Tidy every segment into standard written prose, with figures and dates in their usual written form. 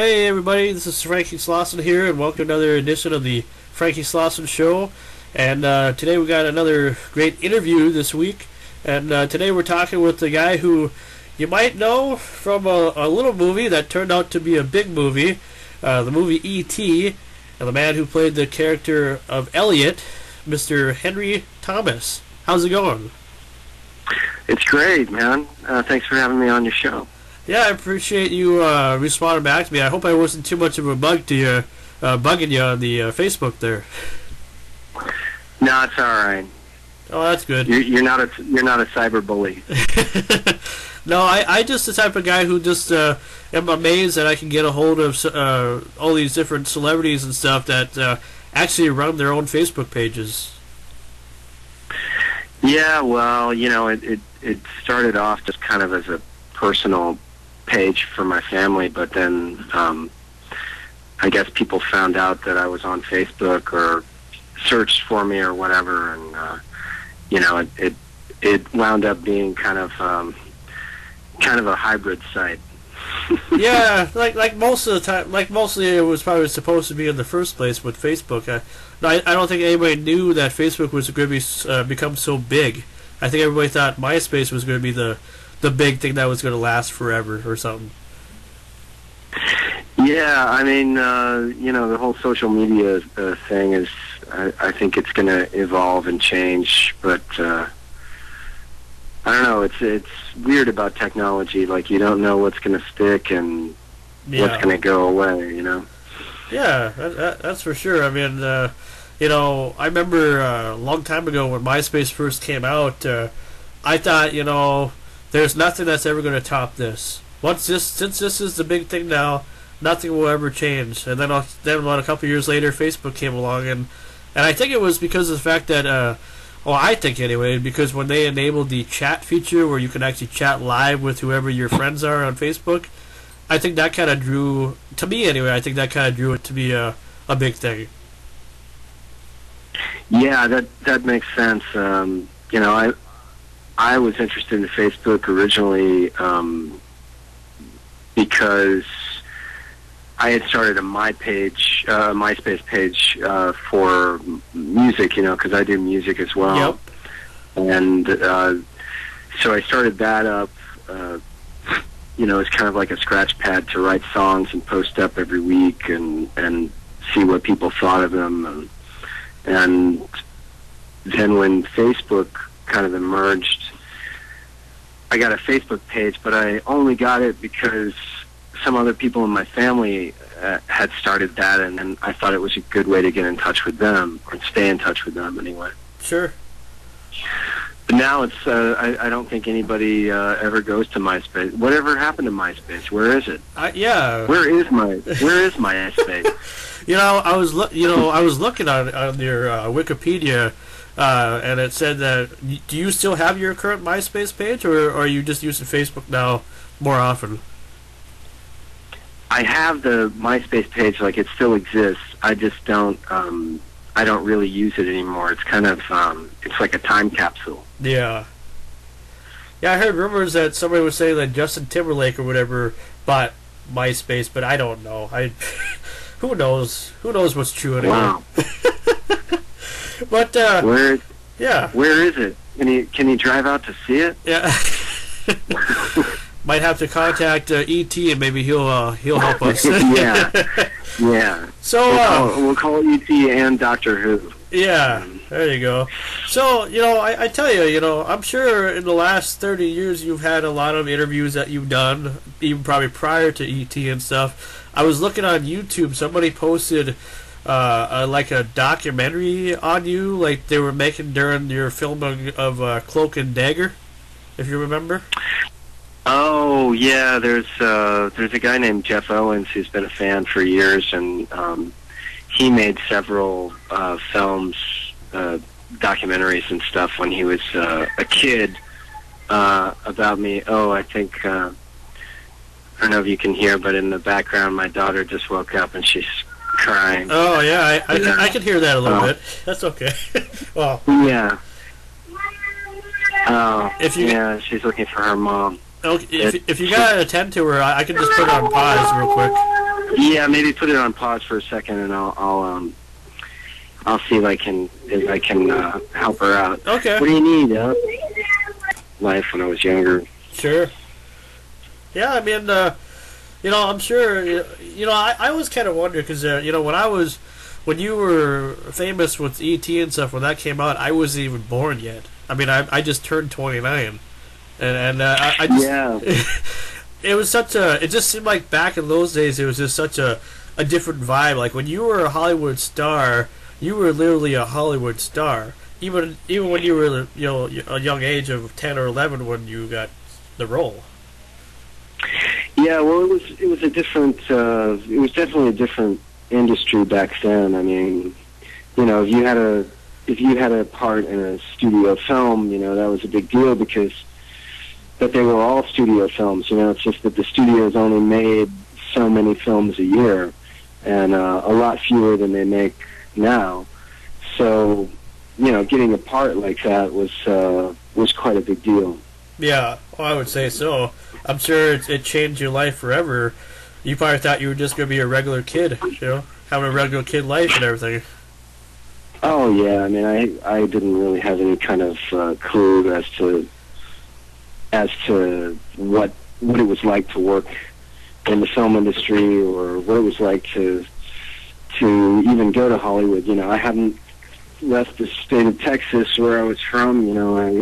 Hey everybody, this is Franky Slawson here, and welcome to another edition of the Franky Slawson Show. And today we got another great interview this week. And today we're talking with the guy who you might know from a little movie that turned out to be a big movie, the movie E.T., and the man who played the character of Elliot, Mr. Henry Thomas. How's it going? It's great, man. Thanks for having me on your show. Yeah, I appreciate you responding back to me. I hope I wasn't too much of a bug to you, bugging you on the Facebook there. No, it's all right. Oh, that's good. You're not a cyber bully. No, I just the type of guy who just am amazed that I can get a hold of all these different celebrities and stuff that actually run their own Facebook pages. Yeah, well, it started off just kind of as a personal page for my family, but then I guess people found out that I was on Facebook or searched for me or whatever, and it wound up being kind of a hybrid site. Yeah, like most of the time, like mostly it was probably supposed to be in the first place with Facebook. I don't think anybody knew that Facebook was going to become so big. I think everybody thought MySpace was going to be the big thing that was going to last forever or something. Yeah, I mean, the whole social media thing is, I think it's going to evolve and change, but I don't know, it's weird about technology. Like, you don't know what's going to stick and what's going to go away, Yeah, that's for sure. I mean, I remember a long time ago when MySpace first came out, I thought, there's nothing that's ever going to top this. Since this is the big thing now, nothing will ever change. And then about a couple years later, Facebook came along, and I think it was because of the fact that, I think anyway, because when they enabled the chat feature where you can actually chat live with whoever your friends are on Facebook, I think that kind of drew, to me anyway, I think that kind of drew it to be a big thing. Yeah, that makes sense. I was interested in Facebook originally because I had started a MySpace page for music, because I do music as well. Yep. And so I started that up. It's kind of like a scratch pad to write songs and post up every week and see what people thought of them. And then when Facebook kind of emerged, I got a Facebook page, but I only got it because some other people in my family had started that, and I thought it was a good way to get in touch with them, or stay in touch with them anyway. Sure. But now it's, I don't think anybody ever goes to MySpace. Whatever happened to MySpace? Where is it? Yeah. Where is MySpace? I was looking on your Wikipedia, and it said that, do you still have your current MySpace page, or are you just using Facebook now more often? I have the MySpace page, like it still exists. I just don't, I don't really use it anymore. It's kind of, it's like a time capsule. Yeah. Yeah, I heard rumors that somebody was saying that Justin Timberlake or whatever bought MySpace, but I don't know. Who knows? Who knows what's true anyway? Wow. But where is it? Can you drive out to see it? Yeah. Might have to contact E.T. and maybe he'll help us. yeah. So we'll call E.T. and Doctor Who. Yeah, there you go. So I tell you, I'm sure in the last 30 years you've had a lot of interviews that you've done, even probably prior to E.T. and stuff. I was looking on YouTube. Somebody posted like a documentary on you, like they were making during your filming of Cloak and Dagger, if you remember. Oh yeah, there's a guy named Jeff Owens who's been a fan for years, and he made several films, documentaries and stuff when he was a kid about me. Oh, I think I don't know if you can hear, but in the background, my daughter just woke up and she's crying. Oh yeah, I can hear that a little bit. That's okay. Well. Yeah. Oh. Yeah, she's looking for her mom. Okay, if you gotta attend to her, I can just put it on pause real quick. Yeah, maybe put it on pause for a second, and I'll see if I can help her out. Okay. What do you need? Life when I was younger. Sure. Yeah, I mean, I'm sure. I always kind of wonder because when you were famous with E.T. and stuff, when that came out, I wasn't even born yet. I mean, I just turned 29, and I just yeah. It was such a. It just seemed like back in those days, it was just such a different vibe. Like when you were a Hollywood star, you were literally a Hollywood star. Even when you were a young age of 10 or 11 when you got the role. Yeah, well, it was a different. It was definitely a different industry back then. I mean, if you had a part in a studio film, that was a big deal but they were all studio films. It's just that the studios only made so many films a year, and a lot fewer than they make now. So, getting a part like that was quite a big deal. Yeah, well, I would say so. I'm sure it changed your life forever. You probably thought you were just going to be a regular kid, having a regular kid life and everything. Oh yeah, I mean, I didn't really have any kind of clue as to what it was like to work in the film industry, or what it was like to even go to Hollywood. I hadn't left the state of Texas where I was from.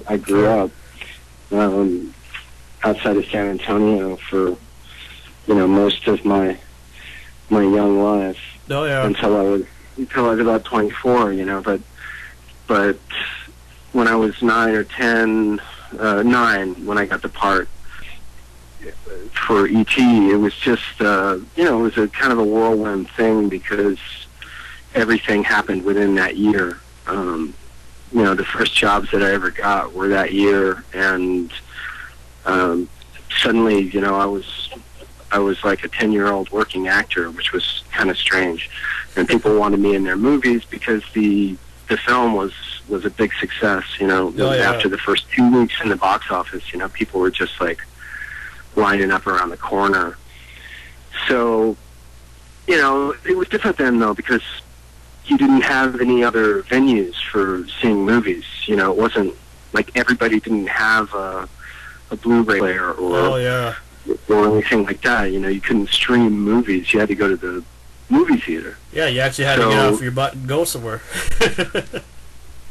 I grew up outside of San Antonio for most of my young life. Oh yeah. Until I was about 24. But when I was 9 or 10. 9 when I got the part for E.T. It was just, it was a kind of a whirlwind thing because everything happened within that year. The first jobs that I ever got were that year, and suddenly, I was like a 10-year-old working actor, which was kind of strange. And people wanted me in their movies because the film was a big success. After the first 2 weeks in the box office, people were just like lining up around the corner. So, it was different then though, because you didn't have any other venues for seeing movies. It wasn't like everybody didn't have a Blu-ray player or anything like that. You couldn't stream movies. You had to go to the movie theater. Yeah, you actually had to get off your butt and go somewhere.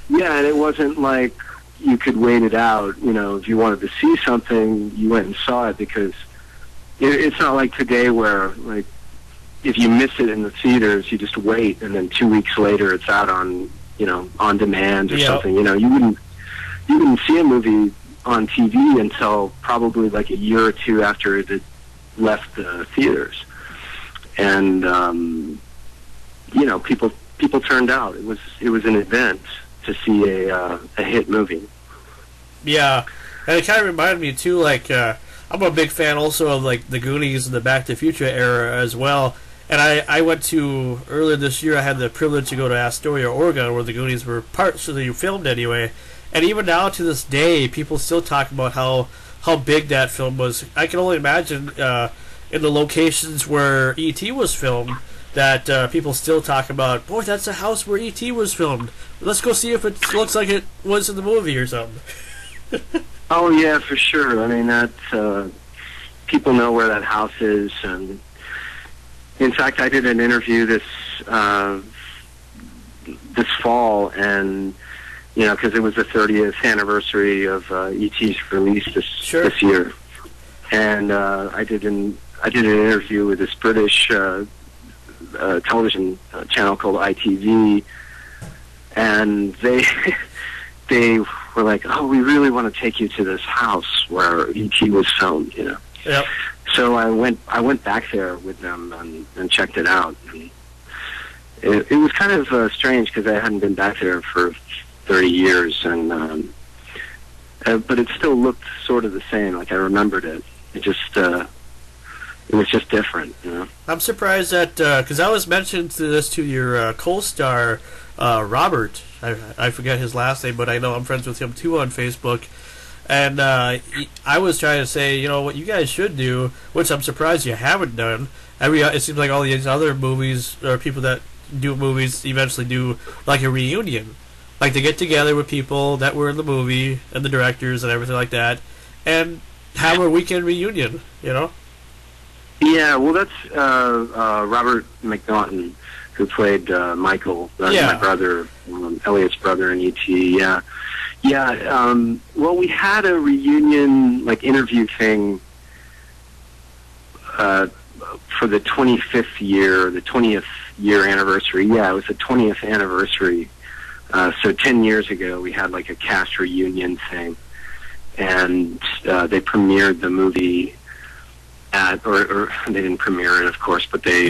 Yeah, and it wasn't like you could wait it out. If you wanted to see something, you went and saw it, because it's not like today where, like, if you miss it in the theaters, you just wait, and then 2 weeks later it's out on, on demand or something. You wouldn't see a movie on TV until probably like a year or two after it had left the theaters. And people turned out. It was an event to see a hit movie. Yeah, and it kind of reminded me too. Like, I'm a big fan also of like the Goonies and the Back to the Future era as well. And I went to earlier this year. I had the privilege to go to Astoria, Oregon, where the Goonies were partially filmed anyway. And even now to this day, people still talk about how big that film was. I can only imagine in the locations where E.T. was filmed, that people still talk about, boy, that's the house where E.T. was filmed. Let's go see if it looks like it was in the movie or something. Oh, yeah, for sure. I mean, that people know where that house is. And in fact, I did an interview this fall, and, because it was the 30th anniversary of E.T.'s release this year. And I did an interview with this British television channel called ITV, and they were like, "Oh, we really want to take you to this house where E.T. was filmed," Yep. So I went back there with them and checked it out. And it was kind of strange because I hadn't been back there for 30 years, and but it still looked sort of the same. Like I remembered it. It was just different, I'm surprised that because I was mentioned this to your co-star Robert. I forget his last name, but I know I'm friends with him too on Facebook. And I was trying to say, what you guys should do, which I'm surprised you haven't done, it seems like all these other movies or people that do movies eventually do like a reunion. Like they get together with people that were in the movie and the directors and everything like that, and have a weekend reunion. You know? Yeah, well, that's Robert McNaughton, who played Michael, my brother, Elliot's brother in E.T. Yeah, yeah. Well, we had a reunion like interview thing for the 25th year, the 20th year anniversary. Yeah, it was the 20th anniversary. So 10 years ago, we had like a cast reunion thing, and they premiered the movie at, or they didn't premiere it, of course, but they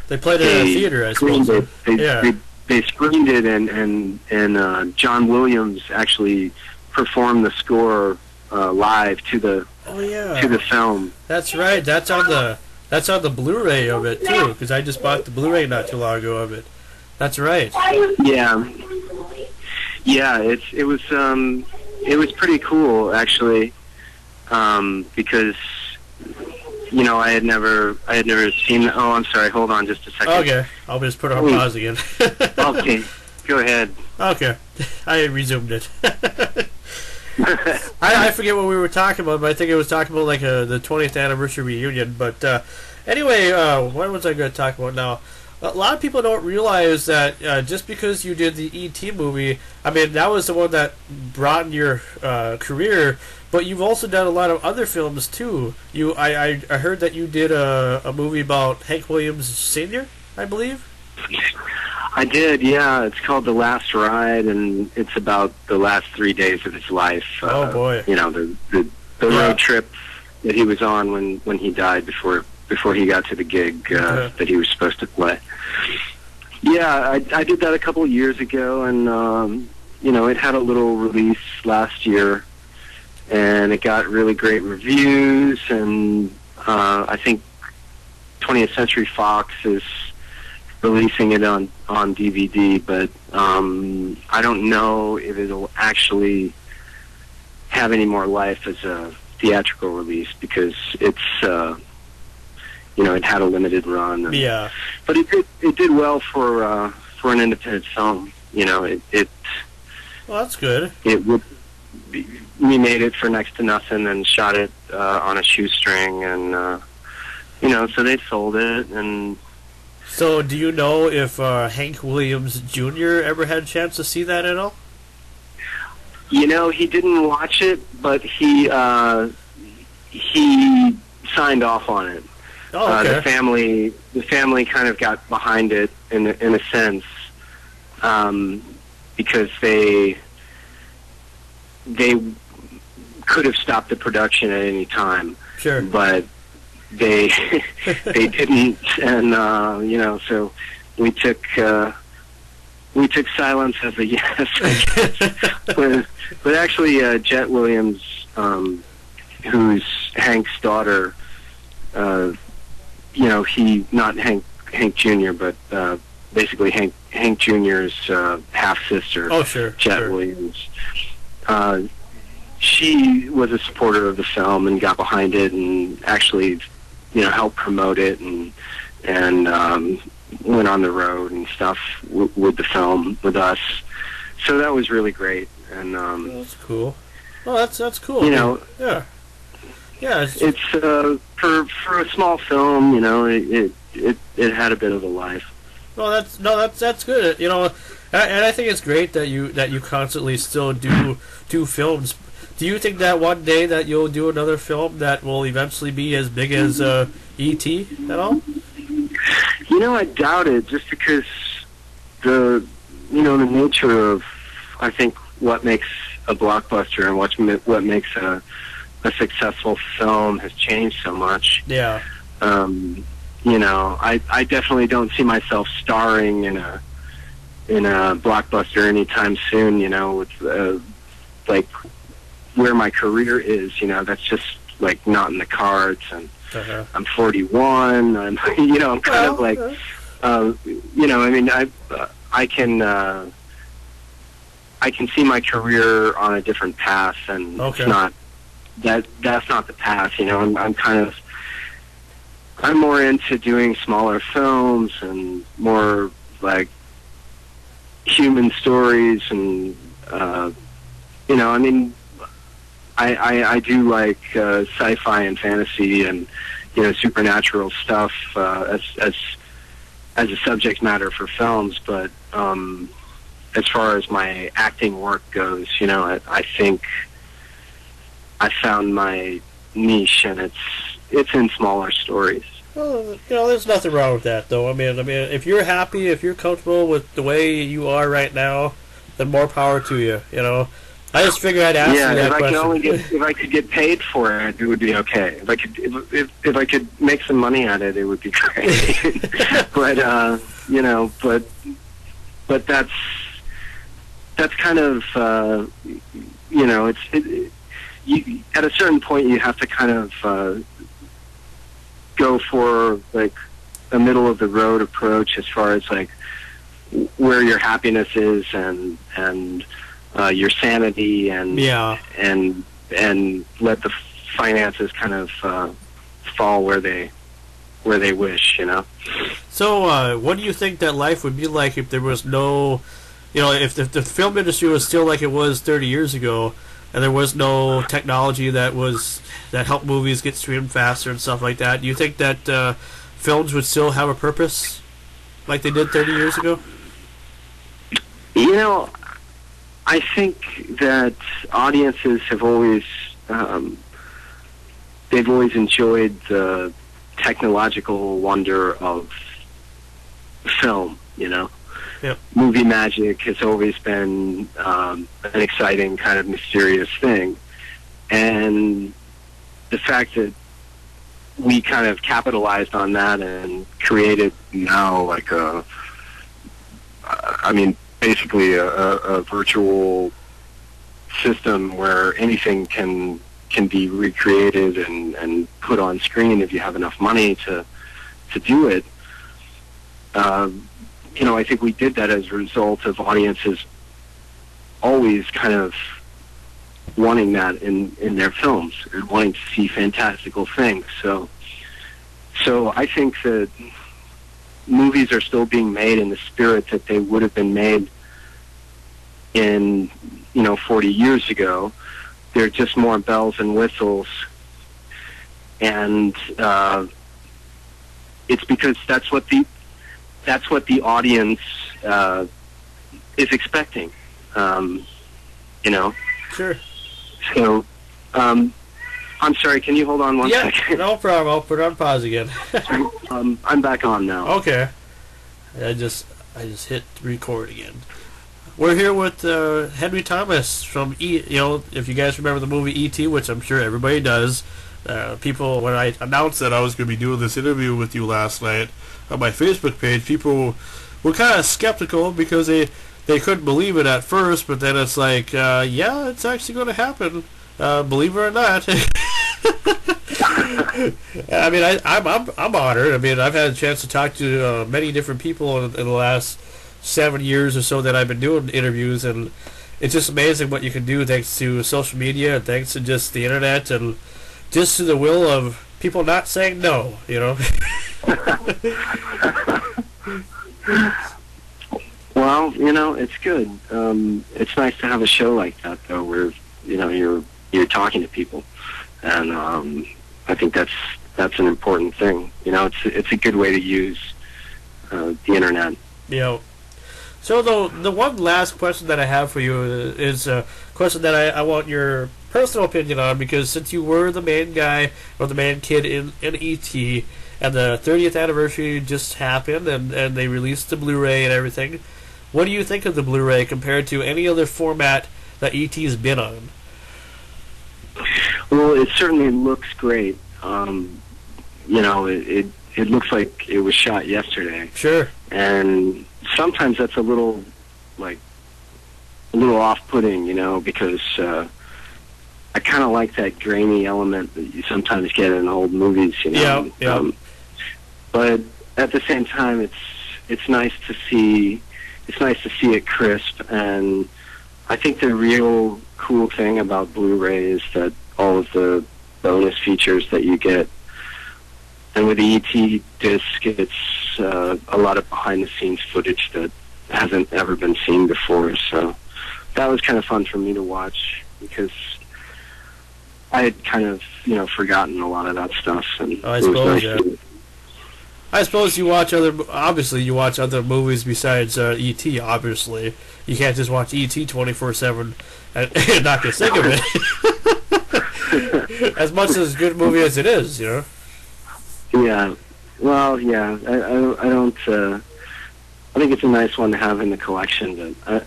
played it in a theater, I suppose. They screened it, and John Williams actually performed the score live to the film. That's right. That's on the Blu-ray of it too, because I just bought the Blu-ray not too long ago of it. That's right. Yeah, yeah. It was pretty cool actually, because I had never seen. Oh, I'm sorry. Hold on, just a second. Okay, I'll just put it on pause again. Okay, go ahead. Okay, I resumed it. I forget what we were talking about, but I think it was talking about like the 20th anniversary reunion. But anyway, what was I going to talk about now? A lot of people don't realize that just because you did the E.T. movie, I mean, that was the one that broadened your career, but you've also done a lot of other films, too. I heard that you did a movie about Hank Williams Sr., I believe? I did, yeah. It's called The Last Ride, and it's about the last 3 days of his life. Oh, boy. The road trip that he was on when he died before he got to the gig that he was supposed to play. Yeah, I did that a couple of years ago, and it had a little release last year, and it got really great reviews, and I think 20th Century Fox is releasing it on DVD, but I don't know if it'll actually have any more life as a theatrical release, because it's it had a limited run. Yeah. But it did well for an independent film. Well, that's good. We made it for next to nothing and shot it on a shoestring, and so they sold it. And so, do you know if Hank Williams Jr. ever had a chance to see that at all? He didn't watch it, but he signed off on it. Oh, okay. The family kind of got behind it in a sense, because they could have stopped the production at any time. Sure. But they didn't, and so we took silence as a yes, I guess. But actually, Jet Williams, who's Hank's daughter, he, not Hank Jr., but basically Hank Jr.'s half sister. Oh, sure. Jet Williams. She was a supporter of the film and got behind it, and actually, helped promote it, and went on the road and stuff with the film with us. So that was really great. And that's cool. Well, that's cool. Yeah. Yeah, it's for a small film, it had a bit of a life. Well, that's good. And I think it's great that you constantly still do films. Do you think that one day that you'll do another film that will eventually be as big as E.T. at all? I doubt it, just because the nature of, I think, what makes a blockbuster and what makes a successful film has changed so much. Yeah. I definitely don't see myself starring in a blockbuster anytime soon. With like where my career is, that's just like not in the cards. And I'm 41. I'm I'm kind of like I can see my career on a different path, and it's not that's not the path. I'm kind of I'm more into doing smaller films and more like human stories, and you know, I mean, I do like sci-fi and fantasy and, you know, supernatural stuff as a subject matter for films. But as far as my acting work goes, you know, I think I found my niche, and it's in smaller stories. Well, you know, there's nothing wrong with that, though. I mean, if you're happy, if you're comfortable with the way you are right now, then more power to you. You know, I just figured I'd ask you that question. If I could get paid for it, it would be okay. If I could make some money at it, it would be great. But you know, but that's kind of you know, you, at a certain point, you have to kind of go for like a middle of the road approach as far as like where your happiness is, and your sanity, and and let the finances kind of fall where they wish, you know. So, what do you think that life would be like if there was no, you know, if the film industry was still like it was 30 years ago, and there was no technology that helped movies get streamed faster and stuff like that? Do you think that films would still have a purpose like they did 30 years ago? You know, I think that audiences have always they've always enjoyed the technological wonder of film, you know. Yep. Movie magic has always been an exciting, kind of mysterious thing. And the fact that we kind of capitalized on that and created now like basically a virtual system where anything can be recreated and put on screen if you have enough money to do it. You know, I think we did that as a result of audiences always kind of wanting that in their films and wanting to see fantastical things. So I think that movies are still being made in the spirit that they would have been made in, you know, 40 years ago. They're just more bells and whistles, and it's because that's what the audience is expecting. You know. Sure. So, I'm sorry. Can you hold on one second? Yeah, no problem. I'll put it on pause again. I'm back on now. Okay. I just hit record again. We're here with Henry Thomas from you know, if you guys remember the movie E.T., which I'm sure everybody does. People, when I announced that I was going to be doing this interview with you last night on my Facebook page, people were kind of skeptical because they couldn't believe it at first, but then it's like, yeah, it's actually going to happen, believe it or not. I mean, I'm honored. I mean, I've had a chance to talk to many different people in the last 7 years or so that I've been doing interviews, and it's just amazing what you can do thanks to social media and thanks to just the internet and just to the will of people not saying no, you know. Well, you know, it's good. It's nice to have a show like that, though, where, you know, you're talking to people, and I think that's an important thing. You know, it's a good way to use the internet. Yeah. So the one last question that I have for you is a question that I want your personal opinion on, because since you were the main guy or the main kid in E.T., and the 30th anniversary just happened, and they released the Blu-ray and everything, what do you think of the Blu-ray compared to any other format that E.T.'s been on? Well, it certainly looks great. You know, it looks like it was shot yesterday. Sure. And sometimes that's a little off-putting, you know, because I kind of like that grainy element that you sometimes get in old movies, you know. Yeah. But at the same time, it's nice to see it crisp, and I think the real cool thing about Blu-ray is that all of the bonus features that you get And with the ET disc, it's a lot of behind-the-scenes footage that hasn't ever been seen before. So that was kind of fun for me to watch, because I had kind of, forgotten a lot of that stuff. And I it was suppose, nice yeah. to, I suppose you watch you watch other movies besides E.T., obviously. You can't just watch E.T. 24/7 and not get sick of it. As much as a good movie as it is, Yeah. Well, yeah. I don't. I think it's a nice one to have in the collection, but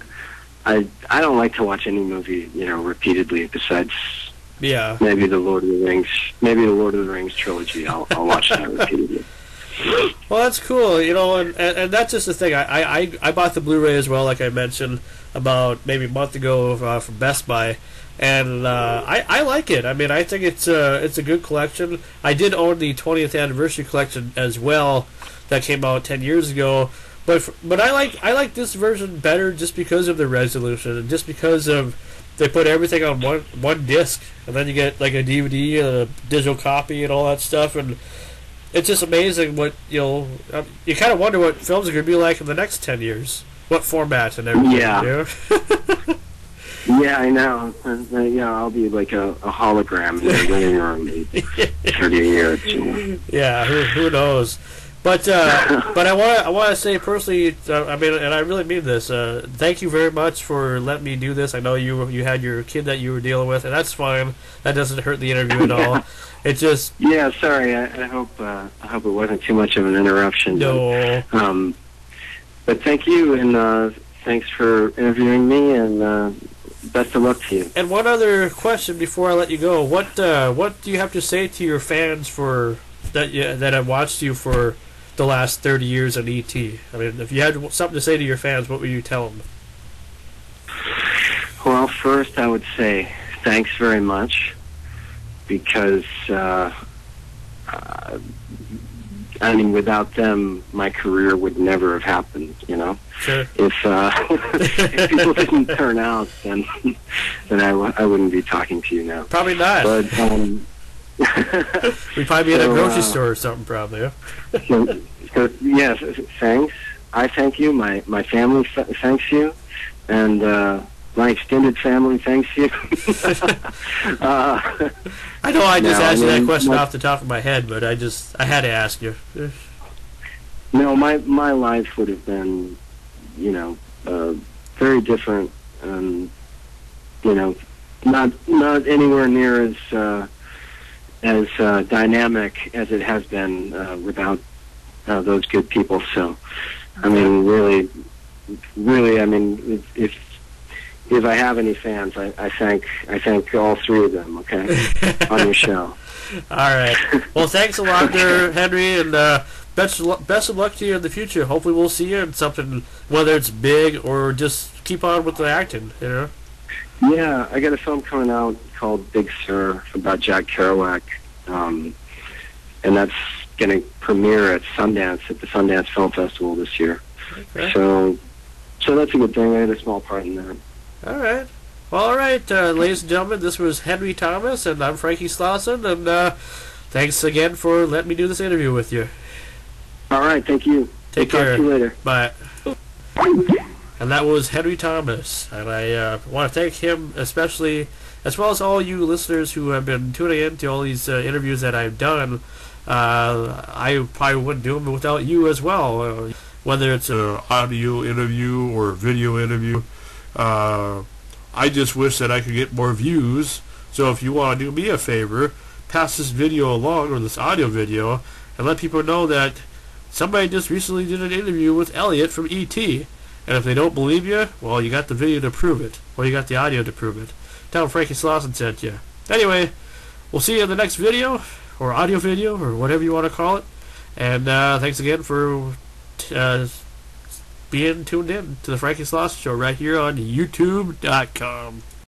I don't like to watch any movie, repeatedly. Besides, maybe the Lord of the Rings trilogy. I'll watch that repeatedly. Well, that's cool, and that's just the thing. I bought the Blu-ray as well, like I mentioned about maybe a month ago from Best Buy, and I like it. I mean, I think it's a good collection. I did own the 20th anniversary collection as well, that came out 10 years ago. But I like this version better just because of the resolution, and just because of they put everything on one disc, and then you get like a DVD and a digital copy and all that stuff, and it's just amazing what you kind of wonder what films are going to be like in the next 10 years, what format and everything. Yeah. Yeah, I know. I'll be like a hologram in the living room in 30 years. Yeah, who knows? But I want to say personally, and I really mean this. Thank you very much for letting me do this. I know you had your kid that you were dealing with, and that's fine. That doesn't hurt the interview at all. It just sorry. I hope it wasn't too much of an interruption. No. But thank you, and thanks for interviewing me, and best of luck to you. And one other question before I let you go: what do you have to say to your fans that have watched you for the last 30 years on E.T.? I mean, if you had something to say to your fans, what would you tell them? Well, first I would say thanks very much, because without them, my career would never have happened. Sure. If people didn't turn out, then I wouldn't be talking to you now. Probably not. But we'd probably be at a grocery store or something, probably. Yeah? So yes, thanks. I thank you. My family thanks you, and my extended family thanks you. I know I just asked you that question off the top of my head, but I had to ask you. No, my life would have been, very different, and not anywhere near as dynamic as it has been without those good people. So, I mean, really, I mean, if I have any fans, I thank all three of them. Okay, on your show. All right. Well, thanks a lot, there, Henry, and best of luck to you in the future. Hopefully, we'll see you in something, whether it's big or just keep on with the acting. Yeah, I got a film coming out called Big Sur about Jack Kerouac, and that's going to premiere at Sundance, at the Sundance Film Festival this year. Okay. So that's a good thing. I had a small part in that. All right. Well, all right, ladies and gentlemen, this was Henry Thomas, and I'm Franky Slawson, and thanks again for letting me do this interview with you. All right, thank you. Take care. Talk to you later. Bye. And that was Henry Thomas, and I want to thank him especially, as well as all you listeners who have been tuning in to all these interviews that I've done. I probably wouldn't do them without you as well, whether it's an audio interview or a video interview. I just wish that I could get more views, so if you want to do me a favor, pass this video along, or this audio video, and let people know that somebody just recently did an interview with Elliot from E.T., and if they don't believe you, well, you got the video to prove it, or you got the audio to prove it. Tell them Franky Slawson sent you. Anyway, we'll see you in the next video, or audio video, or whatever you want to call it, and thanks again for being tuned in to the Franky Slawson Show right here on YouTube.com.